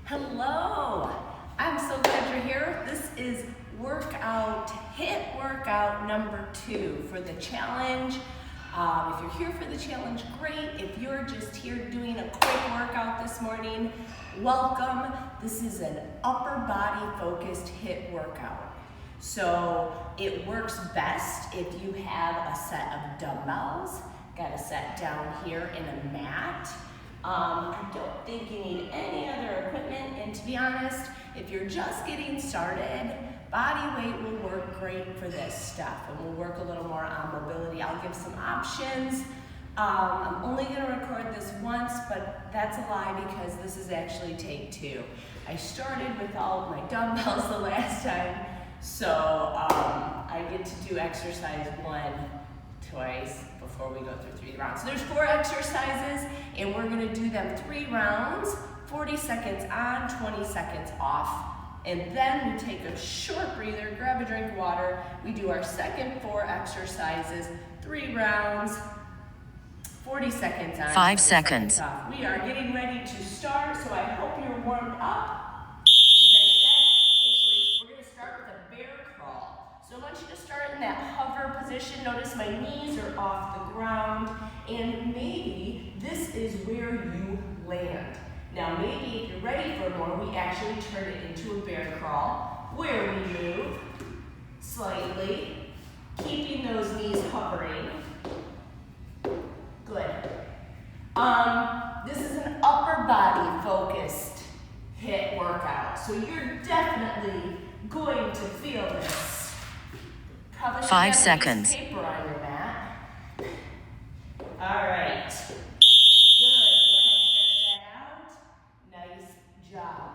Hello, I'm so glad you're here. This is HIIT workout number 2 for the challenge. If you're here for the challenge, great. If you're just here doing a quick workout this morning, welcome. This is an upper body focused HIIT workout. So it works best if you have a set of dumbbells. Got a set down here in a mat. I don't think you need any other equipment, and to be honest, if you're just getting started, body weight will work great for this stuff, and we'll work a little more on mobility. I'll give some options. I'm only going to record this once, but that's a lie because this is actually take 2. I started without my dumbbells the last time, so I get to do exercise 1 twice before we go through 3 rounds. So there's 4 exercises, and we're gonna do them 3 rounds, 40 seconds on, 20 seconds off. And then we take a short breather, grab a drink of water. We do our second 4 exercises, 3 rounds, 40 seconds on, 5 seconds off. We are getting ready to start, so I hope you're warmed up. So I want you to start in that hover position. Notice my knees are off the ground, and maybe this is where you land. Now maybe if you're ready for more, we actually turn it into a bear crawl, where we move slightly, keeping those knees hovering. Good. This is an upper body focused HIIT workout, so you're definitely going to feel this. 5 seconds. Paper on your mat. All right. Good. Go ahead and stretch that out. Nice job.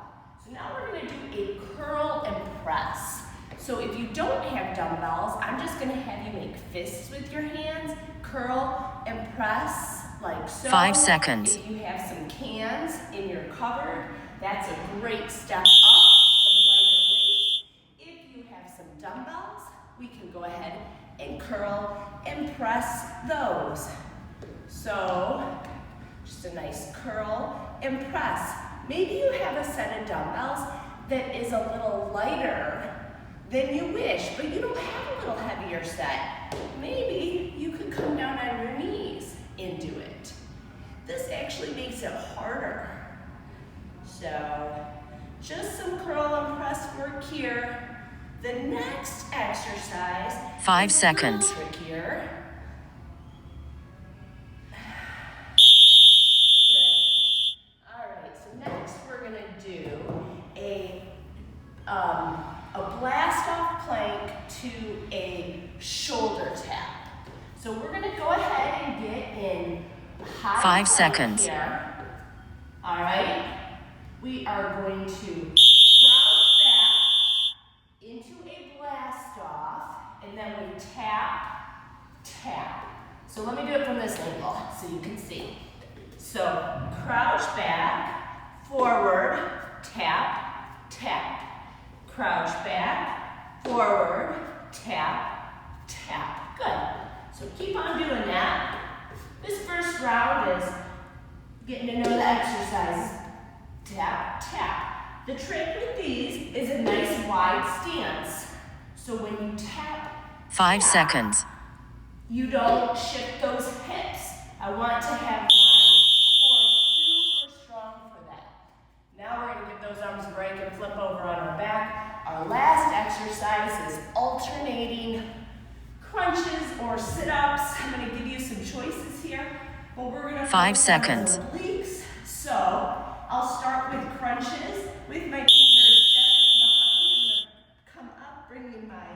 So now we're going to do a curl and press. So if you don't have dumbbells, I'm just going to have you make fists with your hands, curl and press like so. 5 seconds. If you have some cans in your cupboard, that's a great step up. Some lighter weight. If you have some dumbbells, we can go ahead and curl and press those. So, just a nice curl and press. Maybe you have a set of dumbbells that is a little lighter than you wish, but you don't have a little heavier set. Maybe you could come down on your knees and do it. This actually makes it harder. So, just some curl and press work here. The next exercise 5 seconds. is a little trickier. Good. All right, so next we're going to do a blast off plank to a shoulder tap. So we're going to go ahead and get in high 5 seconds. Here. All right, we are going to into a blast off, and then we tap, tap. So let me do it from this angle so you can see. So crouch back, forward, tap, tap. Crouch back, forward, tap, tap. Good. So keep on doing that. This first round is getting to know the exercise. Tap, tap. The trick with these is a nice wide stance. So when you tap, 5 seconds. You don't shift those hips. I want to have my core super strong for that. Now we're going to give those arms a break and flip over on our back. Our last exercise is alternating crunches or sit-ups. I'm going to give you some choices here, but we're going to 5 seconds. Obliques. So I'll start with crunches. With my fingers gently behind, I'm going to come up, bringing my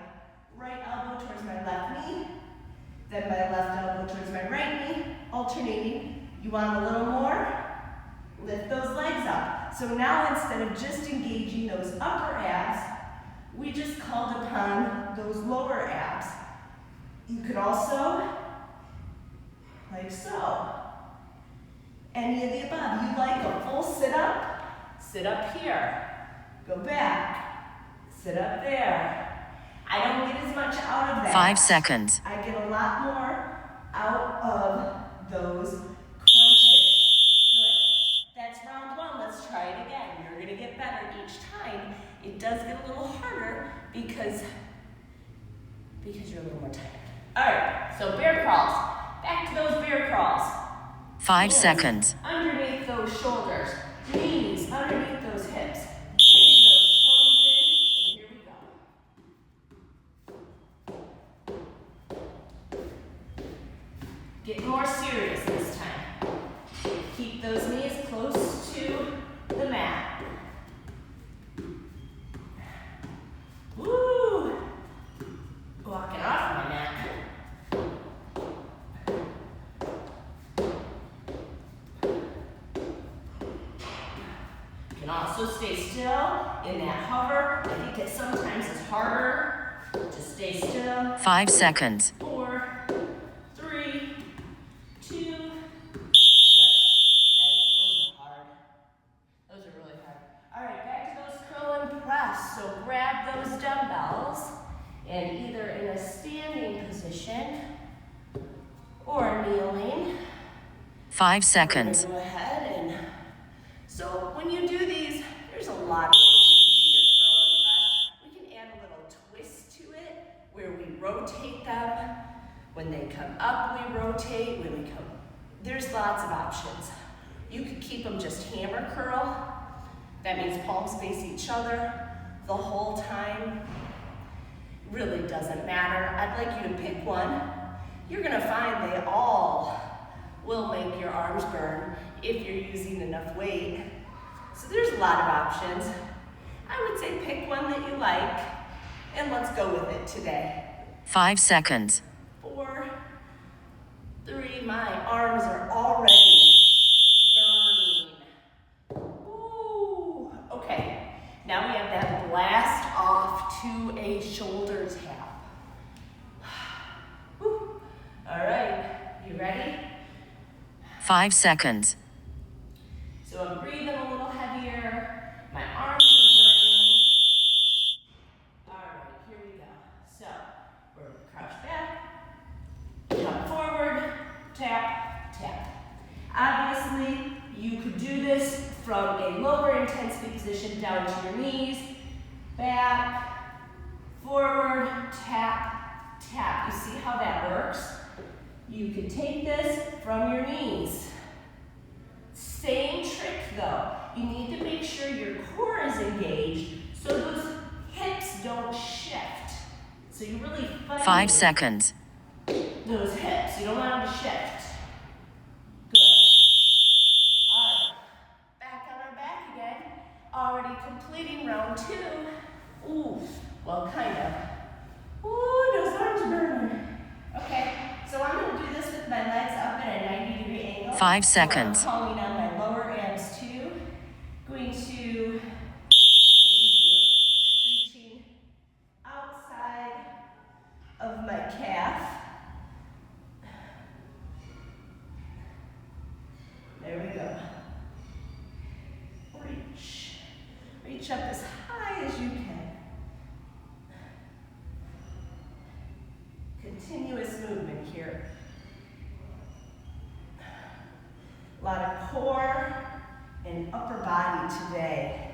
right elbow towards my left knee, then my left elbow towards my right knee, alternating. You want a little more? Lift those legs up. So now instead of just engaging those upper abs, we just called upon those lower abs. You could also, like so. Any of the above. You like a full sit-up? Sit up here, go back, sit up there. I don't get as much out of that. 5 seconds. I get a lot more out of those crunches. Good. That's round 1. Let's try it again. You're gonna get better each time. It does get a little harder because you're a little more tired. All right, so bear crawls. Back to those bear crawls. 5 Hands seconds. underneath those shoulders, knees underneath those hips. Dig those toes in, and here we go. Get more serious this time. Keep those knees close to the mat. Woo! Walking off my mat. You can also stay still in that hover. I think that sometimes it's harder to stay still. 5 seconds. 4, 3, 2. Good. Those are hard. Those are really hard. All right, back to those curl and press. So grab those dumbbells and either in a standing position or kneeling. 5 seconds. Go ahead and so when you do these, there's a lot of ways you can do your curl and press. We can add a little twist to it where we rotate them. When they come up, we rotate. When we come, there's lots of options. You could keep them just hammer curl. That means palms face each other the whole time. Really doesn't matter. I'd like you to pick one. You're gonna find they all will make your arms burn if you're using enough weight. So there's a lot of options. I would say pick one that you like and let's go with it today. 5 seconds. 4, 3, my arms are already burning. Ooh, okay. Now we have that blast off to a shoulder tap. Woo. All right, you ready? 5 seconds. So I'm breathing a little heavier. My arms are burning. All right, here we go. So we're going to crouch back, jump forward, tap, tap. Obviously, you could do this from a lower intensity position down to your knees, back, forward, tap, tap. You see how that works? You can take this from your knees. Same trick though. You need to make sure your core is engaged so those hips don't shift. So you really fight 5 seconds. those hips. You don't want them to shift. Good. All right. Back on our back again. Already completing round 2. Ooh, well, kind of. Ooh, those arms burn. Okay, so I'm going to do this with my legs up at a 90-degree angle. 5 seconds. So I'm calling on my lower abs too. Going to maybe do it reaching outside of my calf. There we go. Reach. Reach up as high as you can. Continuous movement here. A lot of core and upper body today.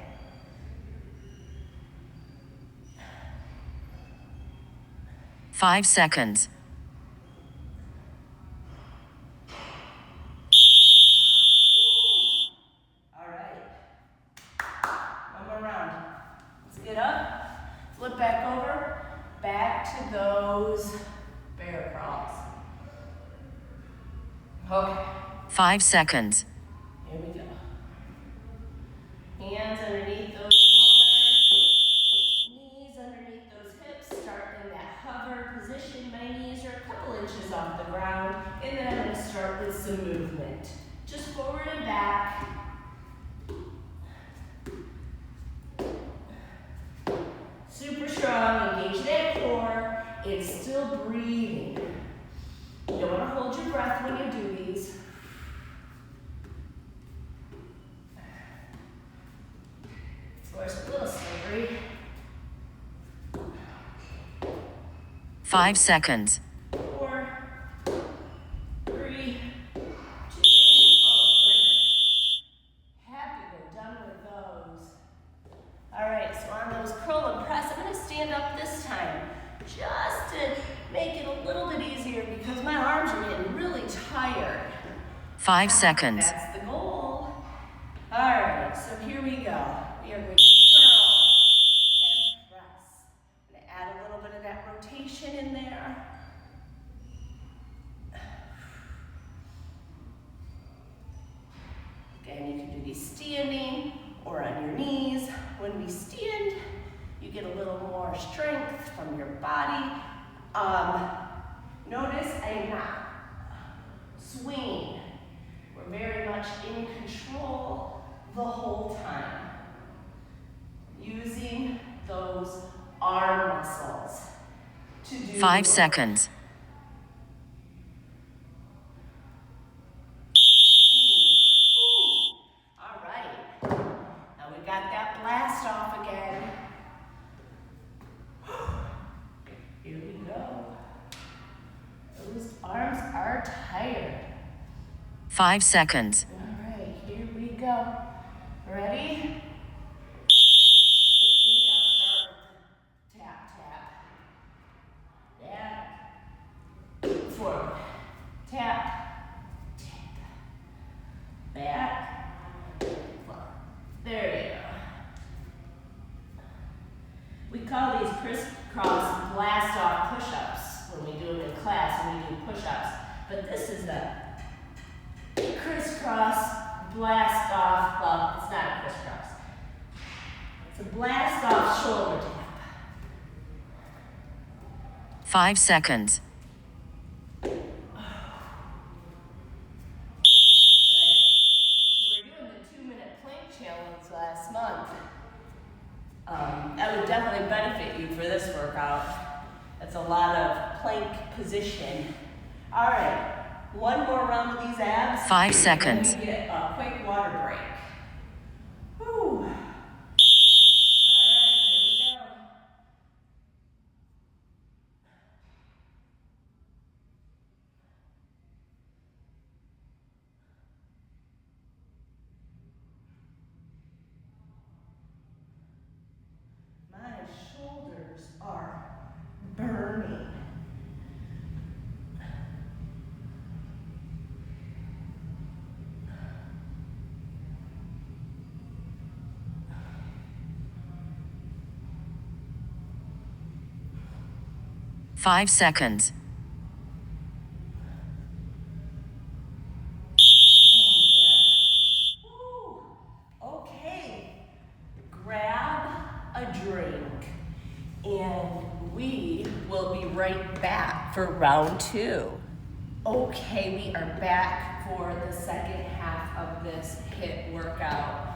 Five seconds. All right. One more round. Let's get up, flip back over, back to those bear crawls. Okay. 5 seconds. Here we go. Hands underneath those shoulders, knees underneath those hips. Start in that hover position. My knees are a couple inches off the ground, and then I'm going to start with some movement. Just forward and back. Super strong. Engage that core. It's still breathing. You don't want to hold your breath when you do these. Floor's a little slippery. 5 seconds. 4, 3, 2. Oh, goodness. Happy we're done with those. stand up this time, just to make it a little bit easier because my arms are getting really tired. 5 seconds. That's the goal. All right, so here we go. We are going to curl and press. I'm going to add a little bit of that rotation in there. Again, you can do these standing or on your knees. When we stand, you get a little more strength from your body. Notice I am not swinging. We're very much in control the whole time. Using those arm muscles to do 5 seconds. All right. Now we got that blast off again. Here we go. Those arms are tired. 5 seconds. All right, here we go. Ready? Maybe I'll start with tap, tap. Back. Forward. Tap. Tap. Back. Forward. There you go. We call these crisscross blast off push-ups when we do them in class, when we do push-ups. But this is the crisscross blast off, well, it's not a crisscross. It's a blast off shoulder tap. 5 seconds. Good. You were doing the 2-minute plank challenge last month. That would definitely benefit you for this workout. That's a lot of plank position. All right. One more round of these abs. 5 seconds. And then we get a quick water break. Whew. All right, here we go. My shoulders are burning. Five seconds. Oh, yeah. Woo. Okay. Grab a drink and we will be right back for round 2. Okay, we are back for the second half of this HIIT workout.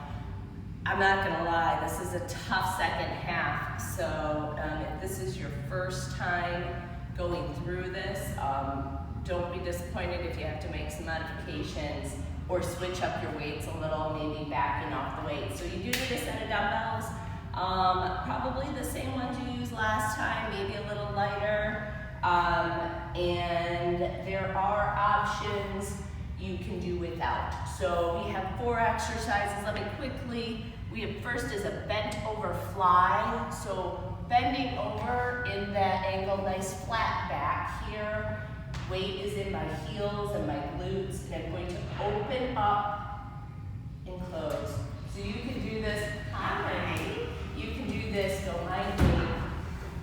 I'm not gonna lie, this is a tough second half, so if this is your first time going through this, don't be disappointed if you have to make some modifications or switch up your weights a little, maybe backing off the weights. So you do need a set of dumbbells, probably the same ones you used last time, maybe a little lighter, and there are options you can do without. So we have 4 exercises. Let me quickly, we have first is a bent over fly. So bending over in that angle, nice flat back here. Weight is in my heels and my glutes, and I'm going to open up and close. So you can do this, you can do this, don't mind me.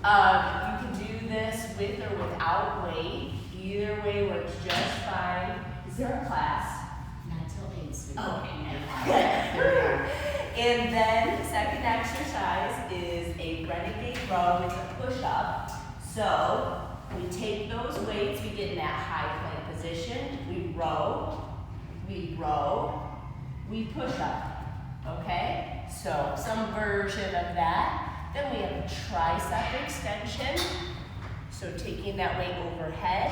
You can do this with or without weight. Either way works just fine. Is there a class? Not till 8, sweetie. Okay. And then the second exercise is a renegade row with a push-up. So we take those weights, we get in that high plank position, we row, we push up. Okay? So some version of that. Then we have a tricep extension. So taking that weight overhead.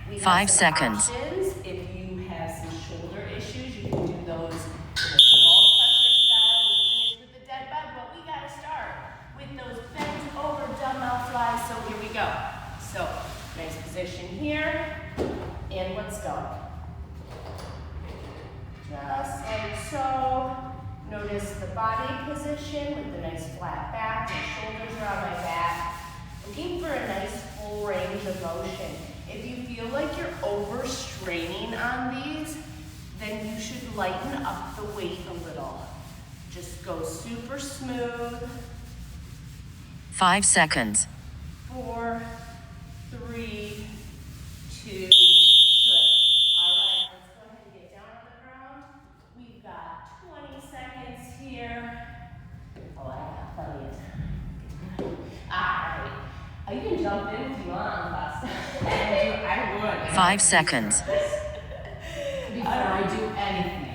We have 5 some seconds. options. If you have some shoulder issues, you can do those in a small pressure style. We finish with the dead bug, but we gotta start with those bent over dumbbell flies. So here we go. So nice position here, and let's go. Just like so. Notice the body body position with a nice flat back. My shoulders are on my back. Looking for a nice full range of motion. If you feel like you're overstraining on these, then you should lighten up the weight a little. Just go super smooth. 5 seconds. 4, 3, 2, good. All right, let's go ahead and get down on the ground. We've got 20 seconds here. Oh, I got plenty of time. All right. You can jump in if you want, Buster. I would. 5 seconds. Before I do anything.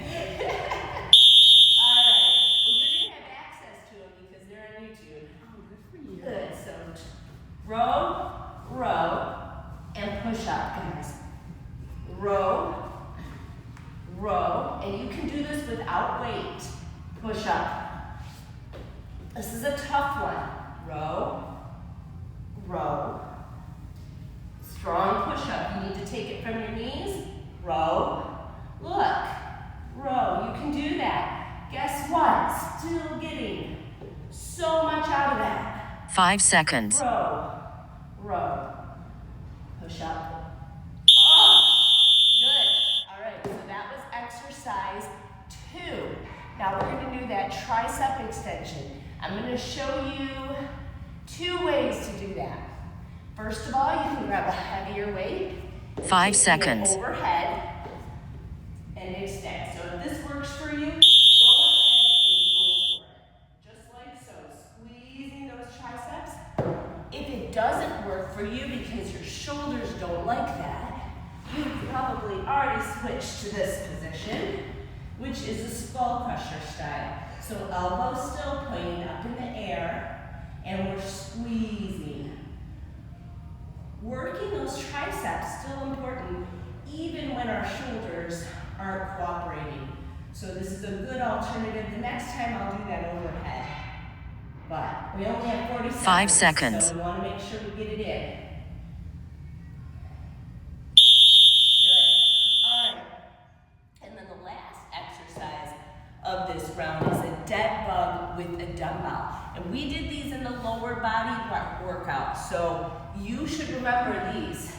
All right. Well, you're going to have access to them because they're on YouTube. Oh, good for you. Good. So row, row, and push up, guys. Row, row, and you can do this without weight. Push up. This is a tough one. Row, row. Strong push up. You need to take it from your knees. Row. Look. Row. You can do that. Guess what? Still getting so much out of that. 5 seconds. Row. Row. Push up. Oh, good. All right, so that was exercise 2. Now we're going to do that tricep extension. I'm going to show you 2 ways to do that. First of all, you can grab a heavier weight. 5 seconds. Overhead and extend. So if this works for you, go ahead and go for it. Just like so, squeezing those triceps. If it doesn't work for you because your shoulders don't like that, you've probably already switched to this position, which is a skull crusher style. So elbow still pointing up in the air, and we're squeezing. Working those triceps, still important, even when our shoulders aren't cooperating. So this is a good alternative. The next time I'll do that overhead. But we only have 40 seconds. 5 seconds. So we want to make sure we get it in. Good. All right. And then the last exercise of this round is a dead bug with a dumbbell. And we did these in the lower body workout. So you should remember these.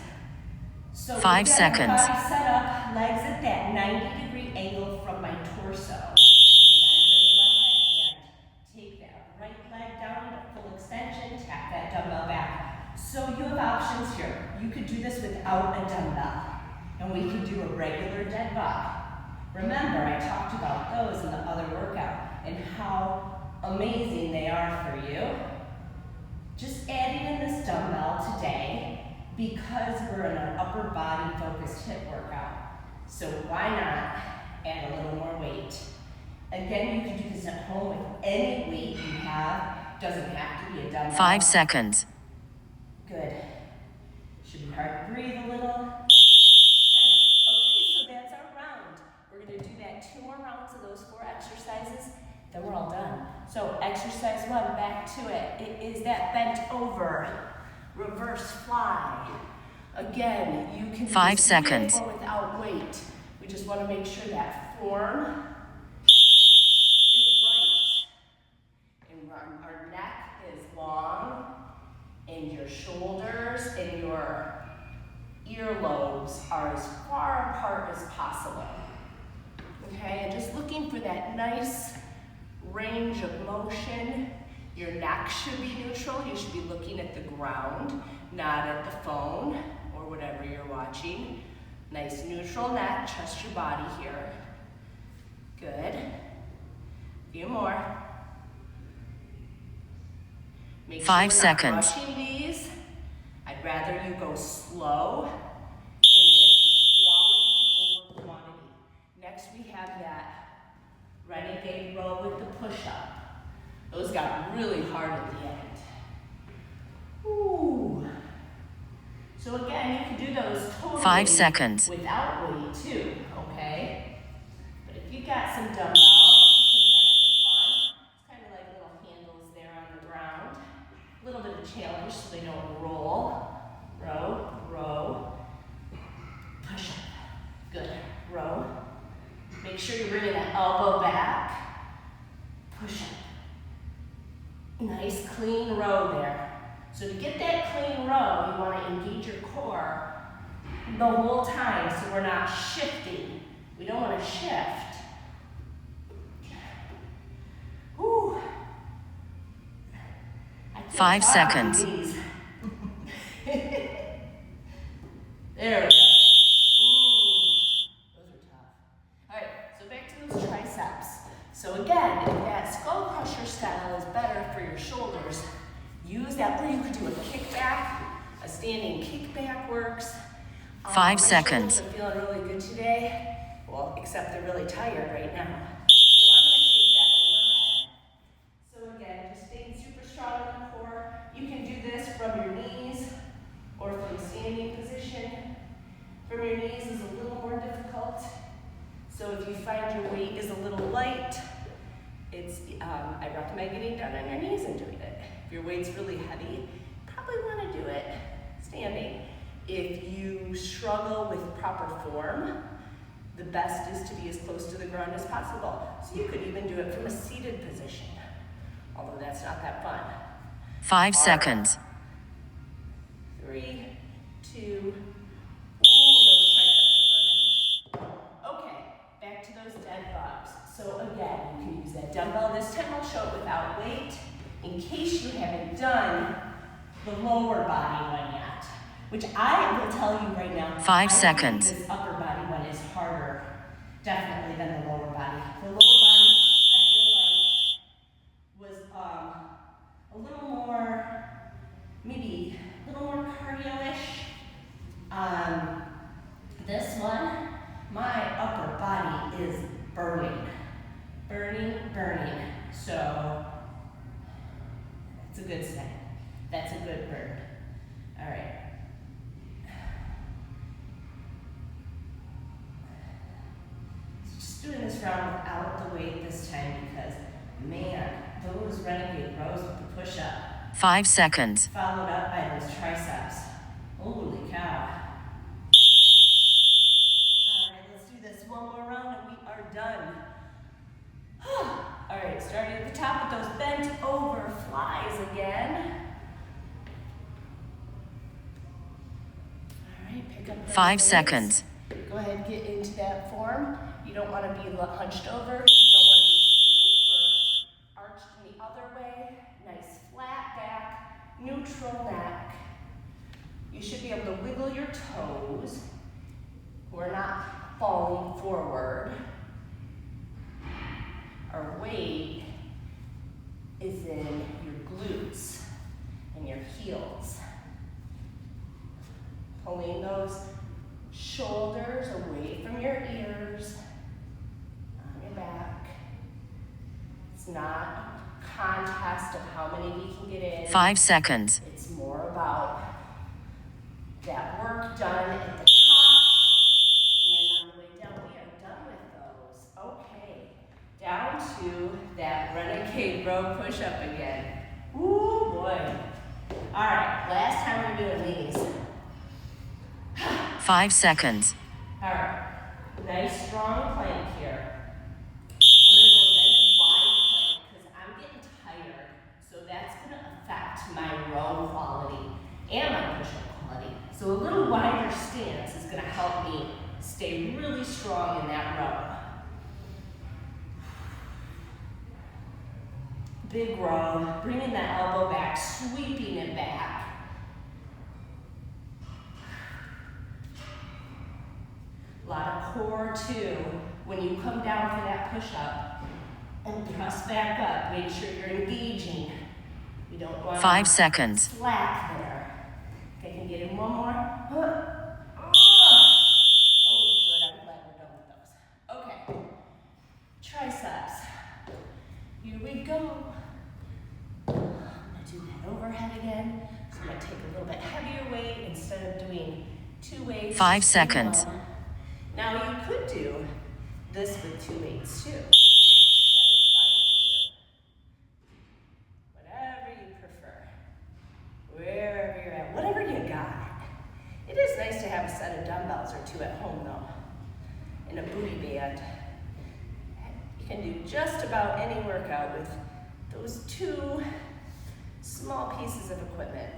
So 5 seconds. Body set up, legs at that 90-degree angle from my torso. And I'm going to go ahead and take that right leg down to full extension, tap that dumbbell back. So you have options here. You could do this without a dumbbell. And we could do a regular dead bug. Remember, I talked about those in the other workout and how amazing they are for you. Just adding in this dumbbell today because we're in an upper body focused HIIT workout. So why not add a little more weight? Again, you can do this at home with any weight you have. Doesn't have to be a dumbbell. 5 seconds. Good. Should be hard to breathe a little. Nice. Okay, so that's our round. We're going to do that 2 more rounds of those 4 exercises. Then we're all done. So exercise 1, back to it. It is that bent over, reverse fly. Again, you can do 5 this seconds. with or without weight. We just want to make sure that form is right. And our neck is long, and your shoulders and your earlobes are as far apart as possible. Okay, and just looking for that nice range of motion. Your neck should be neutral. You should be looking at the ground, not at the phone or whatever you're watching. Nice neutral neck. Trust your body here. Good. A few more. Make 5 sure we're not seconds. rushing these. I'd rather you go slow and get some quality over quantity. Next we have that renegade row with the push-up. Those got really hard at the end. Ooh. So again, you can do those totally 5 seconds. without weight too, okay? But if you got some dumbbells, you can have some fun. It's kind of like little handles there on the ground. A little bit of challenge so they don't roll. Row, row, push up. Good. Row. Make sure you're bringing that elbow back. Push up. Nice clean row there. So to get that clean row, you want to engage your core the whole time so we're not shifting. We don't want to shift. Whew. 5 seconds. There we go. Ooh, those are tough. All right, so back to those triceps. So again, if that skull crusher style is better for your shoulders, use that, or you could do a kickback. A standing kickback works. 5 seconds. My shoulders are feeling really good today. Well, except they're really tired right now. So I'm gonna take that overhead. So again, just staying super strong in the core. You can do this from your knees or from standing position. From your knees is a little more difficult. So if you find your weight is a little light, I recommend getting down on your knees and doing it. If your weight's really heavy, you probably want to do it standing. If you struggle with proper form, the best is to be as close to the ground as possible. So you could even do it from a seated position, although that's not that fun. 5 seconds. 3, 2, ooh, those triceps are burning. Okay, back to those dead bugs. So again, you can use that dumbbell. This time I'll show it without weight, in case you haven't done the lower body one yet, which I will tell you right now. 5 seconds. This upper body one is harder, definitely, than the lower body. The lower body, I feel like, was a little more, maybe a little more cardio-ish. This one, my upper body is burning. Burning. So, it's a good sign. That's a good burn. All right. Just doing this round without the weight this time because, man, those renegade rows with the push-up. 5 seconds. Followed up by those triceps. Holy cow. All right, let's do this one more round and we are done. All right, starting at the top with those bent over flies again. All right, pick up those 5 weights. seconds. Go ahead and get into that form. You don't want to be hunched over. You don't want to be super arched in the other way. Nice flat back, neutral neck. You should be able to wiggle your toes. We're not falling forward. Our weight is in your glutes and your heels. Pulling those shoulders away from your ears, on your back. It's not a contest of how many we can get in. 5 seconds. It's more about that work done at the top, and on the way down, we are done with those. Okay, down to that renegade row push-up again. Ooh, boy. All right, last time we're doing these. 5 seconds. All right, nice strong plank here. I'm gonna go nice wide plank because I'm getting tired, so that's gonna affect my row quality and my push-up quality. So a little wider stance is gonna help me stay really strong in that row. Big row, bringing that elbow back, sweeping it back. A lot of core too. When you come down for that push-up and press back up, make sure you're engaging. You don't want 5 seconds. slack there. Okay, can you get in one more? Oh, good. I'm glad we're done with those. Okay. Triceps. Here we go. I'm gonna do that overhead again. So I'm gonna take a little bit heavier weight instead of doing 2 weights. 5 just do seconds. one. Now you could do this with 2 weights too. That is fine too. Whatever you prefer. Wherever you're at, whatever you got. It is nice to have a set of dumbbells or 2 at home though. In a booty band. You can do just about any workout with those 2 small pieces of equipment.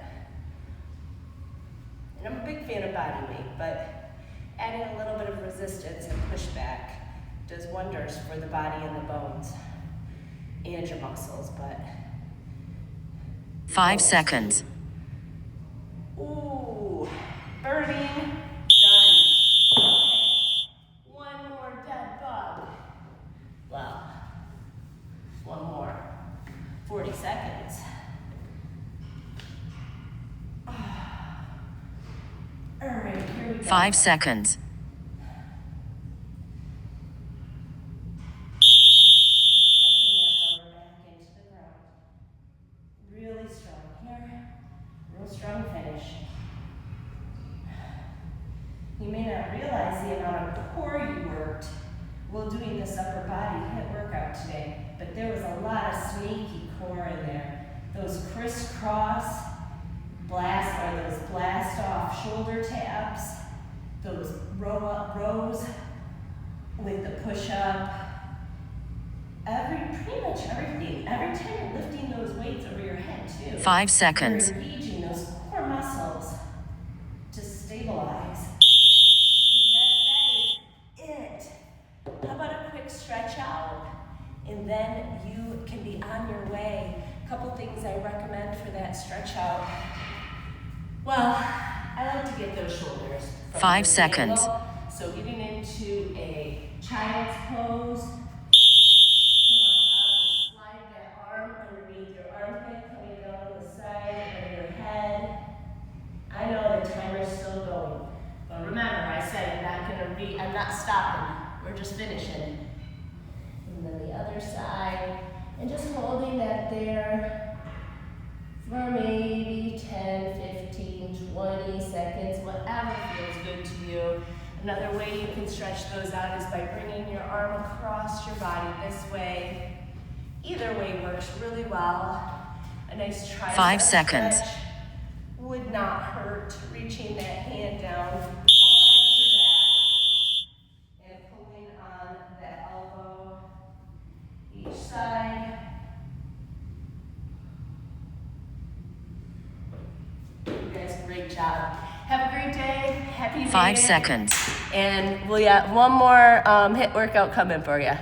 And I'm a big fan of body weight, but adding a little bit of resistance and pushback does wonders for the body and the bones and your muscles, but 5 seconds. ooh, burning, done. Okay, one more dead bug. Well, one more, 40 seconds. All right, here we go. 5 seconds. Pressing that lower back into the ground. Really strong here. Real strong finish. You may not realize the amount of core you worked while doing this upper body HIIT workout today, but there was a lot of sneaky core in there. Those crisscross blast off shoulder taps, those rows with the push up, pretty much everything. Every time you're lifting those weights over your head too. 5 seconds. You're engaging those core muscles to stabilize. That is it. How about a quick stretch out? And then you can be on your way. A couple things I recommend for that stretch out. Well, I like to get those shoulders from 5 this seconds. angle. So getting into a child's pose. Come on up and slide that arm underneath your armpit, coming down the side of your head. I know the timer's still going. But remember, I said I'm not stopping. We're just finishing. And then the other side. And just holding that there for maybe 10, 15, 20 seconds, whatever feels good to you. Another way you can stretch those out is by bringing your arm across your body this way. Either way works really well. A nice tricep 5 seconds. stretch would not hurt. Reaching that hand down behind your back and pulling on that elbow each side. You guys, great job. Have a great day. Happy day. 5 seconds. And we got one more HIIT workout coming for you.